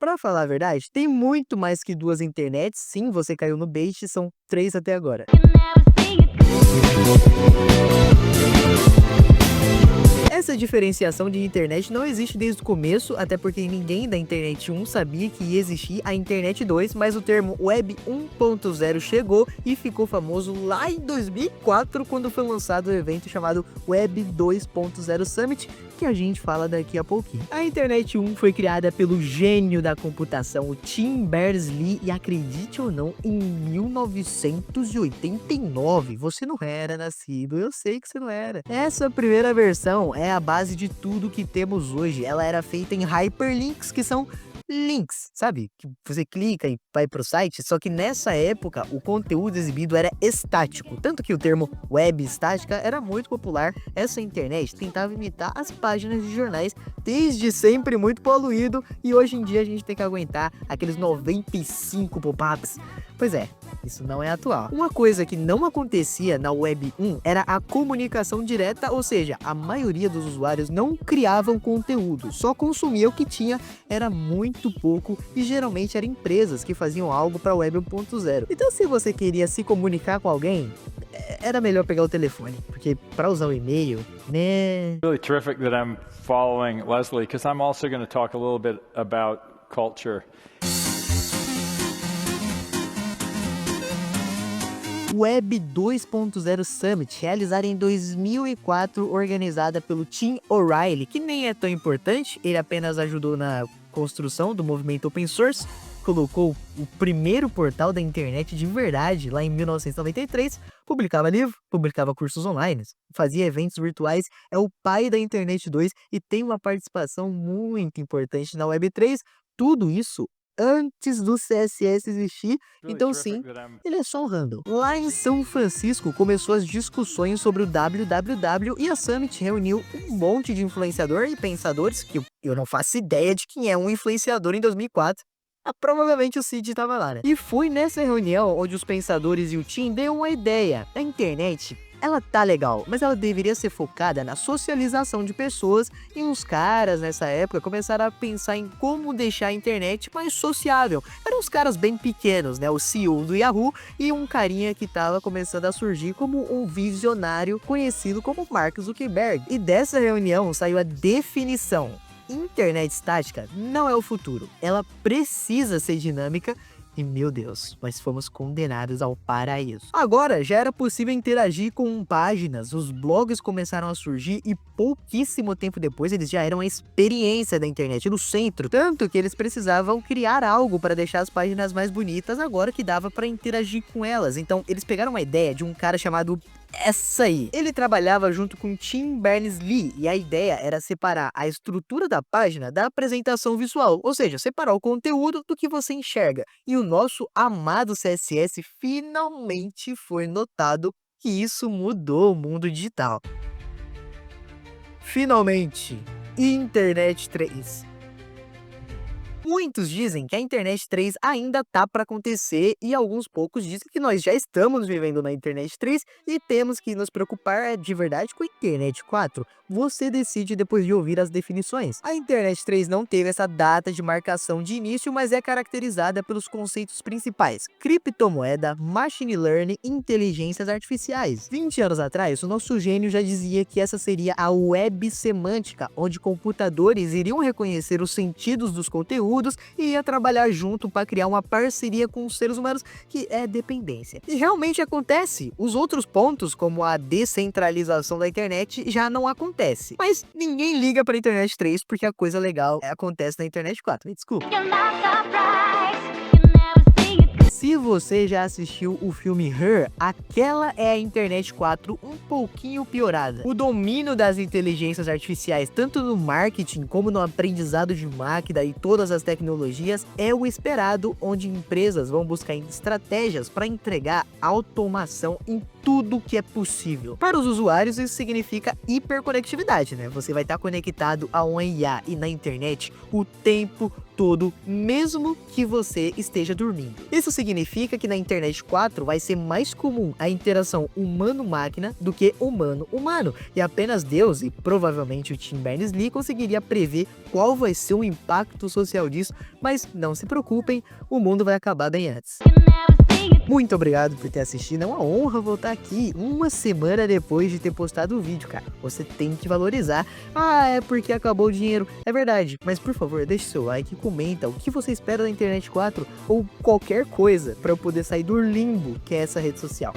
Pra falar a verdade, tem muito mais que duas internets, sim, você caiu no bait, são três até agora. Essa diferenciação de internet não existe desde o começo, até porque ninguém da internet 1 sabia que ia existir a internet 2, mas o termo Web 1.0 chegou e ficou famoso lá em 2004, quando foi lançado o evento chamado Web 2.0 Summit, que a gente fala daqui a pouquinho. A internet 1 foi criada pelo gênio da computação, o Tim Berners-Lee, e acredite ou não, em 1989. Você não era nascido, eu sei que você não era. Essa primeira versão é a base de tudo que temos hoje. Ela era feita em hyperlinks, que são links, sabe? Que você clica e vai pro site, só que nessa época o conteúdo exibido era estático, tanto que o termo web estática era muito popular. Essa internet tentava imitar as páginas de jornais, desde sempre muito poluído, e hoje em dia a gente tem que aguentar aqueles 95 pop-ups. Pois é, isso não é atual. Uma coisa que não acontecia na Web 1 era a comunicação direta, ou seja, a maioria dos usuários não criavam conteúdo, só consumia o que tinha, era muito pouco, e geralmente eram empresas que faziam algo para a Web 1.0. Então, se você queria se comunicar com alguém, era melhor pegar o telefone, porque para usar o e-mail, né? Really terrific that I'm following Leslie, because I'm also going to talk a little bit about culture. Web 2.0 Summit, realizada em 2004, organizada pelo Tim O'Reilly, que nem é tão importante, ele apenas ajudou na construção do movimento open source, colocou o primeiro portal da internet de verdade lá em 1993, publicava livro, publicava cursos online, fazia eventos virtuais, é o pai da internet 2 e tem uma participação muito importante na Web 3, tudo isso antes do CSS existir, então sim, ele é só um random. Lá em São Francisco começou as discussões sobre o www e a Summit reuniu um monte de influenciador e pensadores, que eu não faço ideia de quem é um influenciador em 2004. Provavelmente o Cid estava lá, né? E foi nessa reunião onde os pensadores e o Tim deu uma ideia. A internet, ela tá legal, mas ela deveria ser focada na socialização de pessoas, e uns caras nessa época começaram a pensar em como deixar a internet mais sociável. Eram uns caras bem pequenos, né? O CEO do Yahoo e um carinha que tava começando a surgir como um visionário conhecido como Mark Zuckerberg. E dessa reunião saiu a definição: internet estática não é o futuro, ela precisa ser dinâmica. E meu Deus, nós fomos condenados ao paraíso. Agora já era possível interagir com páginas, os blogs começaram a surgir e pouquíssimo tempo depois eles já eram a experiência da internet no centro, tanto que eles precisavam criar algo para deixar as páginas mais bonitas agora que dava para interagir com elas. Então eles pegaram uma ideia de um cara chamado essa aí. Ele trabalhava junto com Tim Berners-Lee e a ideia era separar a estrutura da página da apresentação visual, ou seja, separar o conteúdo do que você enxerga. E o nosso amado CSS finalmente foi notado que isso mudou o mundo digital. Finalmente, Internet 3. Muitos dizem que a Internet 3 ainda tá para acontecer e alguns poucos dizem que nós já estamos vivendo na Internet 3 e temos que nos preocupar de verdade com a Internet 4. Você decide depois de ouvir as definições. A Internet 3 não teve essa data de marcação de início, mas é caracterizada pelos conceitos principais: criptomoeda, machine learning e inteligências artificiais. 20 anos atrás, o nosso gênio já dizia que essa seria a web semântica, onde computadores iriam reconhecer os sentidos dos conteúdos e ia trabalhar junto para criar uma parceria com os seres humanos, que é dependência. E realmente acontece. Os outros pontos, como a descentralização da internet, já não acontece. Mas ninguém liga para a Internet 3 porque a coisa legal acontece na Internet 4. Me desculpa. Se você já assistiu o filme Her, aquela é a Internet 4 um pouquinho piorada. O domínio das inteligências artificiais, tanto no marketing como no aprendizado de máquina e todas as tecnologias, é o esperado, onde empresas vão buscar estratégias para entregar automação em tudo que é possível. Para os usuários, isso significa hiperconectividade, né? Você vai estar conectado a uma IA e na internet o tempo todo, mesmo que você esteja dormindo. Isso significa que na Internet 4 vai ser mais comum a interação humano-máquina do que humano-humano, e apenas Deus e provavelmente o Tim Berners-Lee conseguiria prever qual vai ser o impacto social disso, mas não se preocupem, o mundo vai acabar bem antes. Muito obrigado por ter assistido, é uma honra voltar aqui uma semana depois de ter postado o vídeo, cara. Você tem que valorizar. Ah, é porque acabou o dinheiro. É verdade, mas por favor, deixe seu like e comenta o que você espera da Internet 4 ou qualquer coisa para eu poder sair do limbo que é essa rede social.